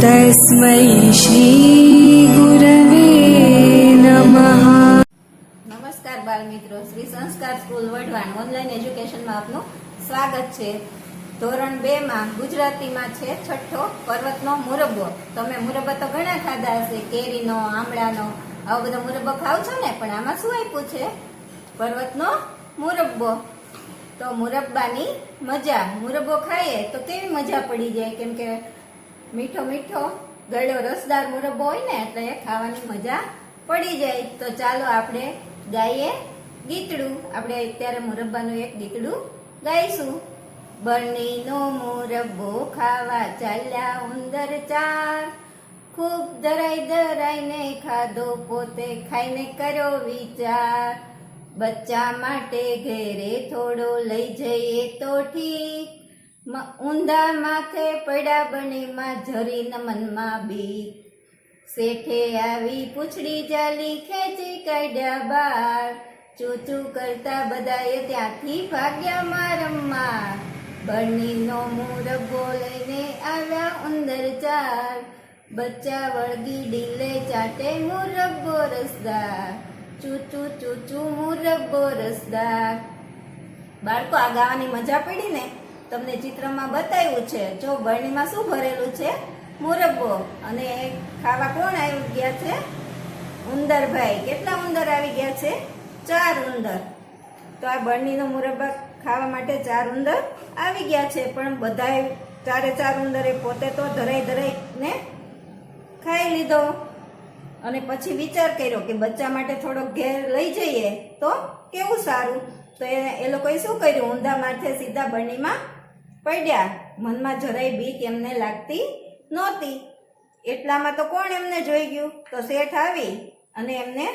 तस्मै श्रीगुरवे नमः। નમસ્કાર બાળ મિત્રો, શ્રી સંસ્કાર સ્કૂલ વઢવાણ ઓનલાઈન એજ્યુકેશનમાં આપનું સ્વાગત છે. ધોરણ 2 માં ગુજરાતીમાં છે છઠ્ઠો પર્વતનો મુરબ્બો. તમે મુરબ્બો તો ઘણા ખાધા હશે, કેરીનો, આમળાનો, આવો બધો મુરબ્બો ખાવ છો ને, પણ આમાં શું આપ્યું છે? પર્વતનો મુરબ્બો. તો મુરબ્બાની મજા, મુરબ્બો ખાઈએ તો કેવી મજા પડી જાય, કેમ કે મીઠો મીઠો ગળ્યો રસદાર મુરબ્બો હોય ને, એટલે ખાવાની મજા પડી જાય. તો ચાલો આપણે ગાઈએ ગીતડું. આપણે અત્યારે મુરબ્બાનું એક ગીતડું ગાઈશું. બરણીનો મુરબ્બો ખાવા ચાલ્યા ઉંદર ચાર, ખૂબ ધરાઈ ધરાઈને ખાધો, પોતે ખાઈને કર્યો વિચાર. બચ્ચા માટે ઘેરે થોડો લઈ જઈએ તો ઠીક, ઊંધા માથે પડ્યા બનેમાં ઝરીન મનમાં બીક. શેઠે આવી પૂંછડી જાલી ખેંચી કાઢ્યા બાર, ચૂચું કરતા બધાએ ત્યાંથી ભાગ્યા મારમ્મા. બરણીનો મુરબ્બો લઈને આવ્યા ઉંદર ચાર, બચ્ચા વળગી ડીલે ચાટે મુરબ્બો રસદાર, ચૂચું ચૂચું મુરબ્બો રસદાર. બાળકો, આ ગાવાની મજા પડી ને? તમને ચિત્રમાં બતાવ્યું છે. જો બરણીમાં શું ભરેલું છે? મુરબ્બો. અને ખાવા કોણ આવી ગયા છે? ઉંદરભાઈ. કેટલા ઉંદર આવી ગયા છે? 4 ઉંદર. તો આ બરણીનો મુરબ્બા ખાવા માટે 4 ઉંદર આવી ગયા છે, પણ બધાએ 4 ઉંદરે પોતે તો ધરાઈ ધરાઈને ખાઈ લીધો. અને પછી વિચાર કર્યો કે બચ્ચા માટે થોડોક ઘેર લઈ જઈએ તો કેવું સારું. તો એ લોકોએ શું કર્યું? ઊંધા માથે સીધા બરણીમાં પડ્યા. મનમાં જરાય બીક એમને લાગતી નહોતી. એટલામાં તો કોણ એમને જોઈ ગયું? તો શેઠ આવી અને એમને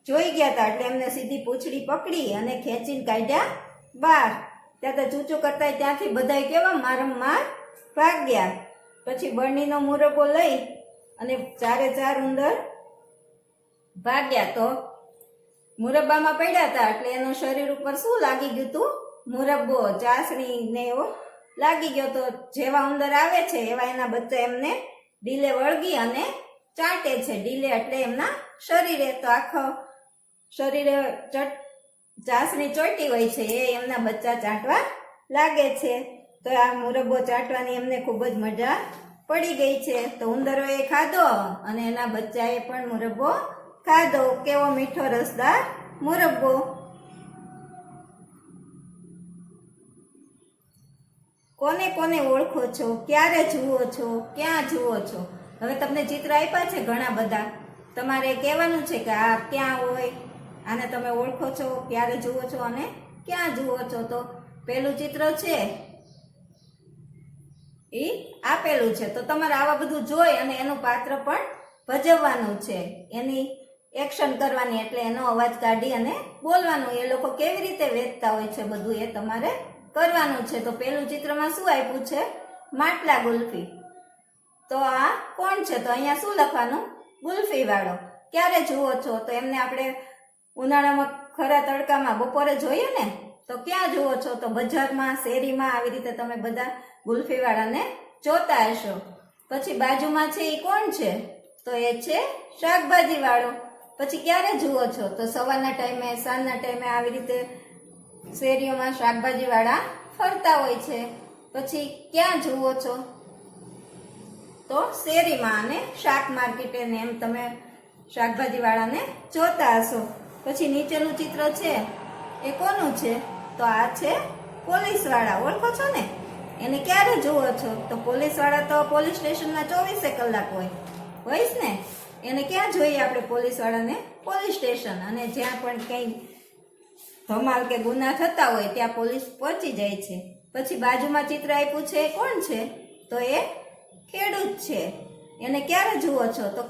જોઈ ગયા હતા, એટલે એમને સીધી પૂંછડી પકડી અને ખેંચીને કાઢ્યા બહાર. ત્યાં તો ચૂચું કરતા ત્યાંથી બધા કેવા મારમ્માર ભાગ્યા. પછી બરણીનો મુરબ્બો લઈ અને 4 ઉંદર ભાગ્યા. તો મુરબ્બામાં પડ્યા હતા, એટલે એનું શરીર ઉપર શું લાગી ગયું હતું? મુરબ્બો, ચાસણી ને એવો લાગી ગયો. તો જેવા ઉંદર આવે છે એવા એના બચ્ચા એમને ડીલે વળગી અને ચાટે છે. ડીલે એટલે એમના શરીરે. તો આખો શરીરે ચાસણી ચોટી હોય છે, એ એમના બચ્ચા ચાટવા લાગે છે. તો આ મુરબ્બો ચાટવાની એમને ખૂબ જ મજા પડી ગઈ છે. તો ઉંદરોએ ખાધો અને એના બચ્ચાએ પણ મુરબ્બો ખાધો. કેવો મીઠો રસદાર મુરબ્બો. કોને કોને ઓળખો છો? ક્યારે જુઓ છો? ક્યાં જુઓ છો? હવે તમને ચિત્ર આપ્યા છે ઘણા બધા. તમારે કહેવાનું છે કે આ ક્યાં હોય, આને તમે ઓળખો છો, ક્યારે જુઓ છો અને ક્યાં જુઓ છો. તો પેલું ચિત્ર છે એ આપેલું છે. તો તમારે આવા બધું જોઈ અને એનું પાત્ર પણ ભજવવાનું છે, એની એક્શન કરવાની, એટલે એનો અવાજ કાઢી અને બોલવાનું. એ લોકો કેવી રીતે વેચતા હોય છે બધું એ તમારે કરવાનું છે. તો પેલું ચિત્રમાં શું આપ્યું છે? માટલા ગુલ્ફી. તો આ કોણ છે? તો અહીંયા શું લખવાનું? ગુલ્ફી વાળો. ક્યારે જુઓ છો? તો એમને આપણે ઉનાળામાં ખરા તડકામાં બપોરે જોઈએ ને, તો ક્યાં જુઓ છો? તો બજારમાં, શેરીમાં, આવી રીતે તમે બધા ગુલ્ફી વાળાને જોતા હશો. પછી બાજુમાં છે એ કોણ છે? તો એ છે શાકભાજી વાળો. પછી ક્યારે જુઓ છો? તો સવારના ટાઈમે, સાંજના ટાઈમે આવી રીતે શેરીઓમાં શાકભાજી વાળા ફરતા હોય છે. પછી ક્યાં જુઓ છો? તો શેરીમાં અને શાક માર્કેટે ને એમ તમે શાકભાજી વાળાને જોતા હશો. પછી નીચેનું ચિત્ર છે એ કોનું છે? તો આ છે પોલીસ વાળા. ઓળખો છો ને? એને ક્યારે જુઓ છો? તો પોલીસ વાળા તો પોલીસ સ્ટેશનમાં 24 કલાક હોય ને. એને ક્યાં જોઈએ આપણે પોલીસ વાળાને? Police station. અને જ્યાં પણ કંઈ ધમાલ કે ગુના થતા હોય ત્યાં પોલીસ પહોંચી જાય છે. પછી બાજુમાં ચિત્ર આપ્યું છે, કોણ છે? તો એ ખેડૂત છે. એને ક્યારે જુઓ છો? તો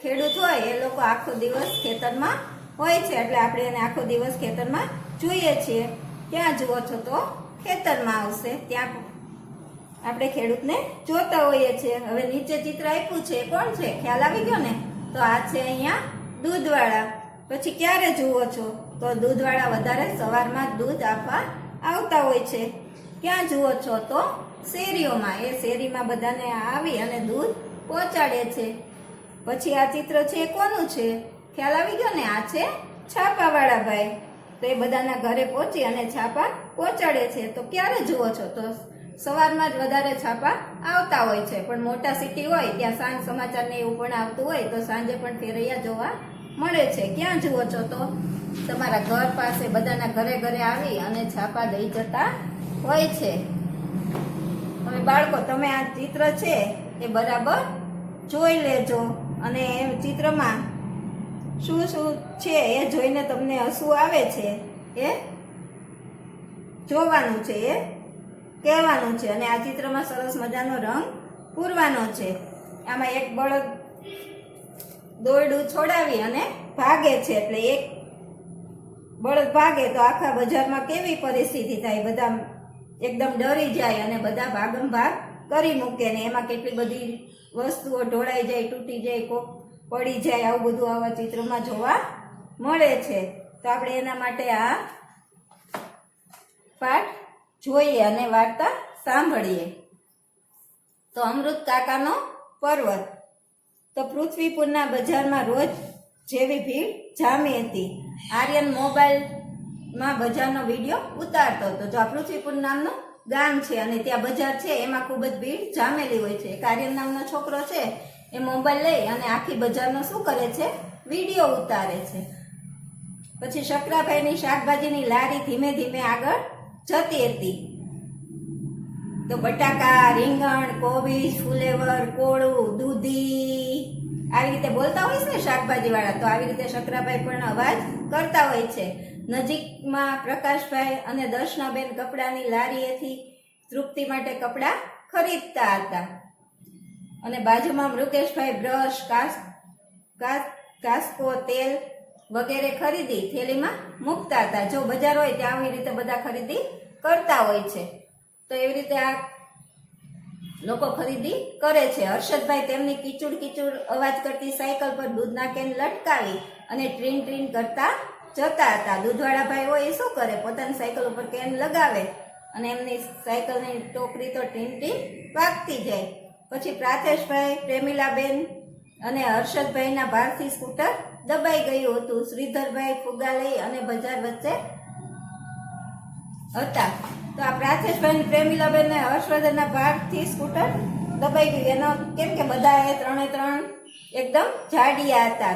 ખેડૂત હોય એ લોકો આખો દિવસ ખેતરમાં હોય છે, એટલે આપણે એને આખો દિવસ ખેતરમાં જોઈએ છીએ. ક્યાં જુઓ છો? તો ખેતરમાં આવશે, ત્યાં આપણે ખેડૂતને જોતા હોઈએ છીએ. હવે નીચે ચિત્ર આપ્યું છે, કોણ છે? ખ્યાલ આવી ગયો ને? તો આ છે અહીંયા દૂધવાળા. પછી ક્યારે જુઓ છો? તો દૂધવાળા વધારે સવારમાં દૂધ આપવા આવતા હોય છે. ક્યાં જુઓ છો? તો શેરીઓમાં. એ શેરીમાં બધાને આવી અને દૂધ પહોંચાડે છે. પછી આ ચિત્ર છે એ કોનું છે? ખ્યાલ આવી ગયો ને? આ છે છાપાવાળા ભાઈ. તો એ બધાના ઘરે પહોંચી અને છાપા પહોંચાડે છે. તો ક્યારે જુઓ છો? તો સવારમાં જ વધારે છાપા આવતા હોય છે, પણ મોટા સિટી હોય ત્યાં સાંજ સમાચાર ને એવું પણ આવતું હોય તો સાંજે પણ ફેરૈયા જોવા મળે છે. ક્યાં જુઓ છો? તો તમારા ઘર પાસે બધાના ઘરે ઘરે આવી અને છાપા દઈ જતા હોય છે. હવે બાળકો, તમે આ ચિત્ર છે એ બરાબર જોઈ લેજો અને એ ચિત્રમાં શું શું છે એ જોઈને તમને હસવું આવે છે એ જોવાનું છે, એ કહેવાનું છે. અને આ ચિત્રમાં સરસ મજાનો રંગ પૂરવાનો છે. આમાં એક બળદ દોરડું છોડાવી અને ભાગે છે, એટલે એક બળદ ભાગે તો આખા બજારમાં કેવી પરિસ્થિતિ થાય? બધા એકદમ ડરી જાય અને બધા ભાગમ ભાગ કરી મૂકે ને એમાં કેટલી બધી વસ્તુઓ ઢોળાઈ જાય, તૂટી જાય, કોક પડી જાય. આવું બધું આવા ચિત્રમાં જોવા મળે છે. તો આપણે એના માટે આ પાઠ જોઈએ અને વાર્તા સાંભળીએ. તો અમૃત કાકાનો પર્વત. તો પૃથ્વીપુરના બજારમાં રોજ જેવી ભીડ જામી હતી. આર્યન મોબાઈલમાં બજારનો વિડીયો ઉતારતો હતો. જો આ પૃથ્વીપુર નામનું ગામ છે અને ત્યાં બજાર છે, એમાં ખૂબ જ ભીડ જામેલી હોય છે. એક આર્યન નામનો છોકરો છે એ મોબાઈલ લઈ અને આખી બજારનો શું કરે છે? વિડીયો ઉતારે છે. પછી શકરાભાઈની શાકભાજીની લારી ધીમે ધીમે આગળ જતી હતી. તો બટાકા, રીંગણ, કોબીજ, ફુલેવર, કોળું, દૂધી આવી રીતે બોલતા હોય છે ને શાકભાજી વાળા. તો આવી રીતે શકરાભાઈ પણ અવાજ કરતા હોય છે. નજીકમાં પ્રકાશભાઈ અને દર્શનાબેન કપડાની લારીએથી તૃપ્તિ માટે કપડાં ખરીદતા હતા અને બાજુમાં મૃકેશભાઈ બ્રશ, કાસ્કો, તેલ વગેરે ખરીદી થેલીમાં મૂકતા હતા. જો બજાર હોય ત્યાં આવી રીતે બધા ખરીદી કરતા હોય છે. તો એવી રીતે આ લોકો ખરીદી કરે છે. હર્ષદભાઈ તેમની કીચુડ કીચુડ અવાજ કરતી સાયકલ પર દૂધના કેન લટકાવી અને ટ્રીન ટ્રીન કરતા જતા હતા. દૂધવાળા ભાઈ હોય એ શું કરે? પોતાની સાયકલ ઉપર કેન લગાવે અને એમની સાયકલની ટોકરી તો ટીન ટીન વાગતી જાય. પછી પ્રાથેશભાઈ, પ્રેમીલાબેન અને હર્ષદભાઈના ભારથી સ્કૂટર દબાઈ ગયું હતું. શ્રીધરભાઈ ફુગા લઈ અને બજાર વચ્ચે હતા. તો આ પ્રાથેશભાઈ, પ્રેમીલાબેન અને હર્ષવર્ધનના ભારથી સ્કૂટર દબાઈ ગયું. એનો કેમ કે બધા એ ત્રણે ત્રણ એકદમ જાડિયા હતા.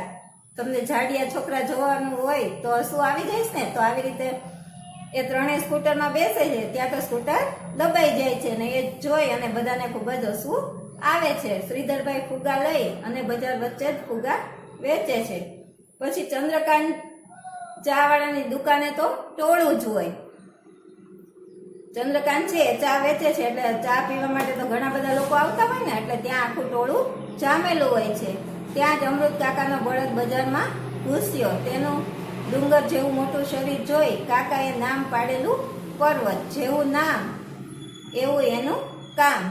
તમને જાડિયા છોકરા જોવાનું હોય તો હસવું આવી જઈશ ને. તો આવી રીતે એ ત્રણેય સ્કૂટરમાં બેસે છે, ત્યાં તો સ્કૂટર દબાઈ જાય છે ને એ જોઈ અને બધાને ખૂબ જ હસવું આવે છે. શ્રીધરભાઈ ફુગા લઈ અને બજાર વચ્ચે જ ફુગા વેચે છે. પછી ચંદ્રકાંત ચાવાળાની દુકાને તો ટોળું જ હોય. ચંદ્રકાંત છે ચા વેચે છે એટલે ચા પીવા માટે તો ઘણા બધા લોકો આવતા હોય ને, એટલે ત્યાં આખું ટોળું જામેલું હોય છે. ત્યાં જ અમૃત કાકાનો બળદ બજારમાં ઘૂસ્યો. તેનું ડુંગર જેવું મોટું શરીર જોઈ કાકાએ નામ પાડેલું પર્વત. જેવું નામ એવું એનું કામ.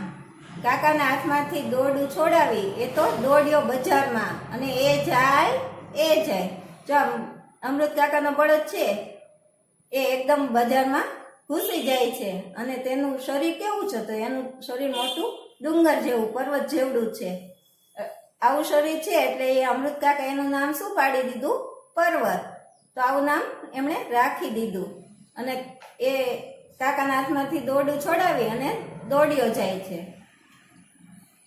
કાકાના હાથમાંથી દોરડું છોડાવી એ તો દોડ્યો બજારમાં અને એ જાય. જો અમૃત કાકાનો બળદ છે એ એકદમ બજારમાં ઘૂસી જાય છે અને તેનું શરીર કેવું છે? તો એનું શરીર મોટું ડુંગર જેવું, પર્વત જેવડું છે. આવું શરીર છે એટલે એ અમૃત કાકા એનું નામ શું પાડી દીધું? પર્વત. તો આવું નામ એમણે રાખી દીધું. અને એ કાકાના હાથમાંથી દોરડું છોડાવી અને દોડ્યો જાય છે.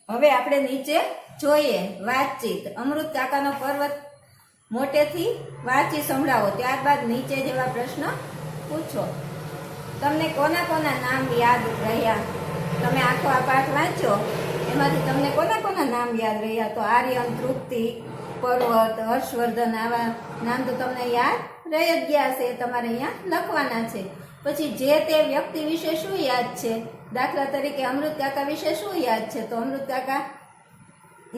હવે આપણે નીચે જોઈએ વાતચીત. અમૃત કાકાનો પર્વત મોટેથી વાંચી સંભળાવો, ત્યારબાદ નીચે જેવા પ્રશ્ન પૂછો. તમને કોના કોના નામ યાદ રહ્યા? તમે આખો આ પાઠ વાંચો, એમાંથી તમને કોના કોના નામ યાદ રહ્યા? તો આર્યન, તૃપ્તિ, પર્વત, હર્ષવર્ધન, આવા નામ તો તમને યાદ રહી જ ગયા છે. તમારે અહીંયા લખવાના છે. પછી જે તે વ્યક્તિ વિશે શું યાદ છે? દાખલા તરીકે અમૃત કાકા વિશે શું યાદ છે? તો અમૃત કાકા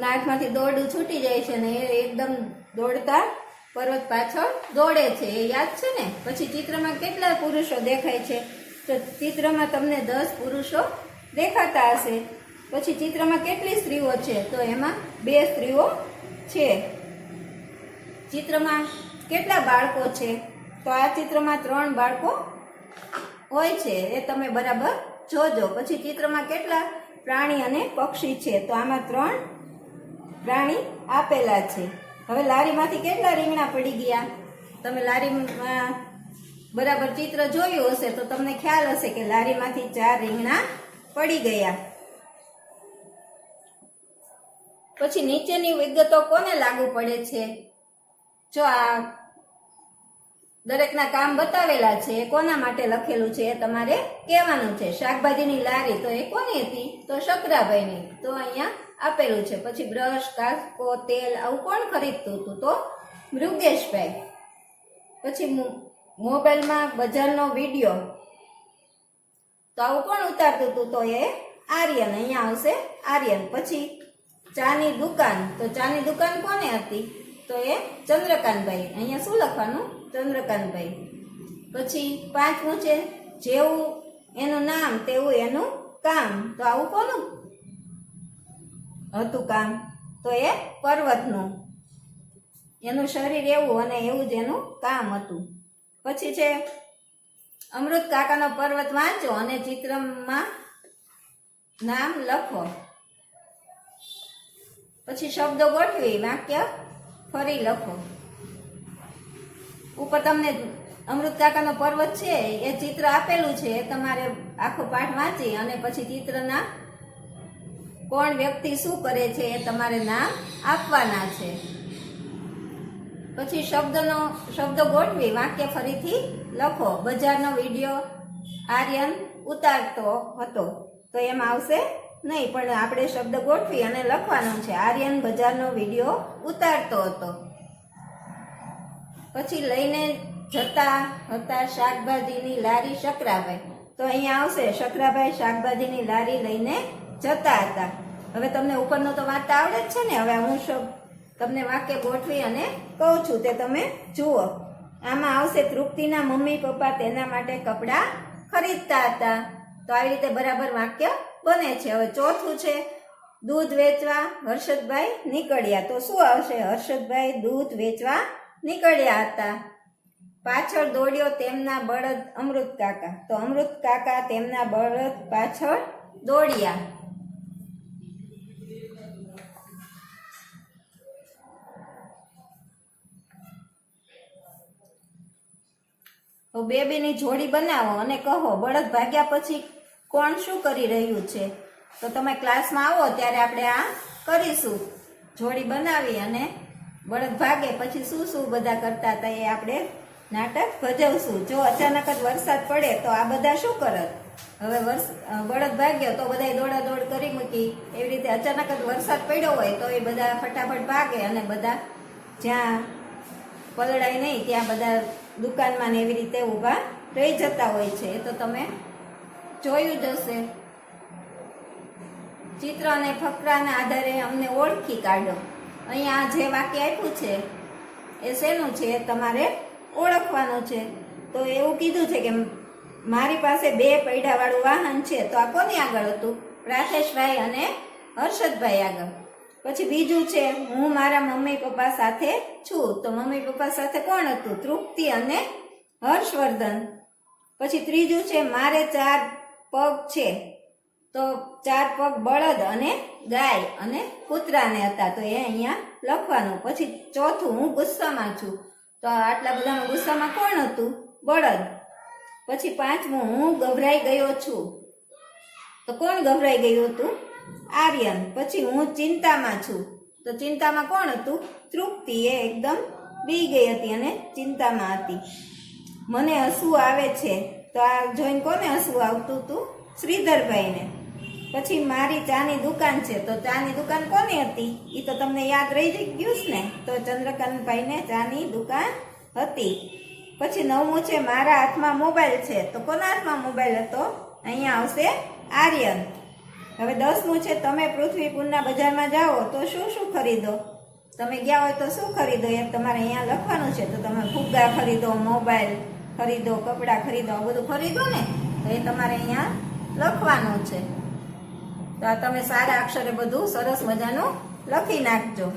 નાકમાંથી દોરડું છૂટી જાય છે ને એ એકદમ દોડતા પર્વત પાછળ દોડે છે, એ યાદ છે ને. પછી ચિત્રમાં કેટલા પુરુષો દેખાય છે? તો ચિત્રમાં તમને 10 પુરુષો દેખાતા હશે. પછી ચિત્રમાં કેટલી સ્ત્રીઓ છે? તો એમાં 2 સ્ત્રીઓ છે. ચિત્રમાં કેટલા બાળકો છે? તો આ ચિત્રમાં 3 બાળકો હોય છે. એ તમે બરાબર જોજો. પછી ચિત્રમાં કેટલા પ્રાણી અને પક્ષી છે? તો આમાં 3 પ્રાણી આપેલા છે. હવે લારીમાંથી કેટલા રીંગણા પડી ગયા? તમે લારીમાં બરાબર ચિત્ર જોયું હશે તો તમને ખ્યાલ હશે કે લારીમાંથી 4 રીંગણા પડી ગયા. પછી નીચેની વિગતો કોને લાગુ પડે છે? જો આ દરેકના કામ બતાવેલા છે એ કોના માટે લખેલું છે એ તમારે કહેવાનું છે. શાકભાજીની લારી તો એ કોની હતી? તો શકરાભાઈની. તો અહીંયા આપેલું છે. પછી બ્રશ, કાચકો, તેલ આવું કોણ ખરીદતું હતું? તો મૃગેશભાઈ. પછી મોબાઈલમાં બજારનો વિડીયો તો આવું કોણ ઉતારતું હતું? તો એ આર્યન. અહીંયા આવશે આર્યન. પછી ચાની દુકાન તો ચાની દુકાન કોને હતી? તો એ ચંદ્રકાંતભાઈ. અહીંયા શું લખવાનું? ચંદ્રકાંતભાઈ. પછી 5મું છે જેવું એનું નામ તેવું એનું કામ. તો આવું કોનું હતું કામ? તો એ પર્વતનું. એનું શરીર એવું અને એવું જ એનું કામ હતું. પછી છે અમૃત કાકાનો પર્વત વાંચો અને ચિત્રમાં નામ લખો. પછી શબ્દો ગોઠવી વાક્ય ફરી લખો. ઉપર તમને અમૃત કાકાનો પર્વત છે એ ચિત્ર આપેલું છે. એ તમારે આખો પાઠ વાંચી અને પછી ચિત્રના કોણ વ્યક્તિ શું કરે છે એ તમારે નામ આપવાના છે. પછી શબ્દો ગોઠવી વાક્ય ફરીથી લખો. બજારનો વિડીયો આર્યન ઉતારતો હતો તો એમ આવશે નહીં, પણ આપણે શબ્દ ગોઠવી અને લખવાનું છે. આર્યન બજારનો વિડીયો ઉતારતો હતો. પછી લઈને જતા હતા શાકભાજીની લારી શકરાભાઈ. તો અહીંયા આવશે શકરાભાઈ શાકભાજીની લારી લઈને જતા હતા. હવે તમને ઉપરનો તો વાંચતા આવડે જ છે ને. હવે હું તમને વાક્ય ગોઠવી અને કહું છું તે તમે જુઓ. આમાં આવશે તૃપ્તિના મમ્મી પપ્પા તેના માટે કપડાં ખરીદતા હતા. તો આવી રીતે બરાબર વાક્ય બને છે. હવે ચોથું છે દૂધ વેચવા હર્ષદભાઈ નીકળ્યા. તો શું આવશે? હર્ષદભાઈ દૂધ વેચવા નીકળ્યા હતા. પાછળ દોડ્યો તેમના બળદ અમૃત કાકા. તો અમૃત કાકા તેમના બળદ પાછળ દોડ્યા. બેબીની જોડી બનાવો અને કહો બળદ ભાગ્યા પછી કોણ શું કરી રહ્યું છે? તો તમે ક્લાસમાં આવો ત્યારે આપણે આ કરીશું. જોડી બનાવી અને બળદ ભાગે પછી શું શું બધા કરતા હતા એ આપણે નાટક ભજવશું. જો અચાનક જ વરસાદ પડે તો આ બધા શું કરત? હવે બળદ ભાગ્યો તો બધા દોડા દોડ કરી મૂકી. એવી રીતે અચાનક જ વરસાદ પડ્યો હોય તો એ બધા ફટાફટ ભાગે અને બધા જ્યાં પલળાય નહીં ત્યાં બધા દુકાનમાં ને એવી રીતે ઊભા રહી જતા હોય છે. એ તો તમે જોયું જ હશે. ચિત્ર અને ફકરાના આધારે અમને ઓળખી કાઢો. અહીંયા જે વાક્ય આપ્યું છે એ શેનું છે તમારે ઓળખવાનું છે. તો એવું કીધું છે કે મારી પાસે 2 પૈડાવાળું વાહન છે. તો આ કોની આગળ હતું? પ્રાથેશભાઈ અને હર્ષદભાઈ આગળ. પછી બીજું છે હું મારા મમ્મી પપ્પા સાથે છું. તો મમ્મી પપ્પા સાથે કોણ હતું? તૃપ્તિ અને હર્ષવર્ધન. પછી ત્રીજું છે મારે 4 પગ છે. તો 4 પગ બળદ અને ગાય અને કૂતરાને હતા. તો એ અહીંયા લખવાનું. પછી ચોથું હું ગુસ્સામાં છું. તો આટલા બધામાં ગુસ્સામાં કોણ હતું? બળદ. પછી 5મું હું ગભરાઈ ગયો છું. તો કોણ ગભરાઈ ગયું હતું? આર્યન. પછી હું ચિંતામાં છું. તો ચિંતામાં કોણ હતું? તૃપ્તિ. એ એકદમ બી ગઈ હતી અને ચિંતામાં હતી. મને હસવું આવે છે. તો આ જોઈને કોને હસવું આવતું હતું? શ્રીધરભાઈને. પછી મારી ચાની દુકાન છે. તો ચાની દુકાન કોની હતી? એ તો તમને યાદ રહી ગયું છે ને. તો ચંદ્રકાંતભાઈને ચાની દુકાન હતી. પછી 9મું છે મારા હાથમાં મોબાઈલ છે. તો કોના હાથમાં મોબાઈલ હતો? અહીંયા આવશે આર્યન. હવે 10મું છે તમે પૃથ્વીપુરના બજારમાં જાઓ તો શું શું ખરીદો? તમે ગયા હોય તો શું ખરીદો એ તમારે અહીંયા લખવાનું છે. તો તમે ફુગ્ગા ખરીદો, મોબાઈલ ખરીદો, કપડાં ખરીદો, આ બધું ખરીદો ને. તો એ તમારે અહીંયા લખવાનું છે. તો આ તમે સારા અક્ષરે બધું સરસ મજાનું લખી નાખજો.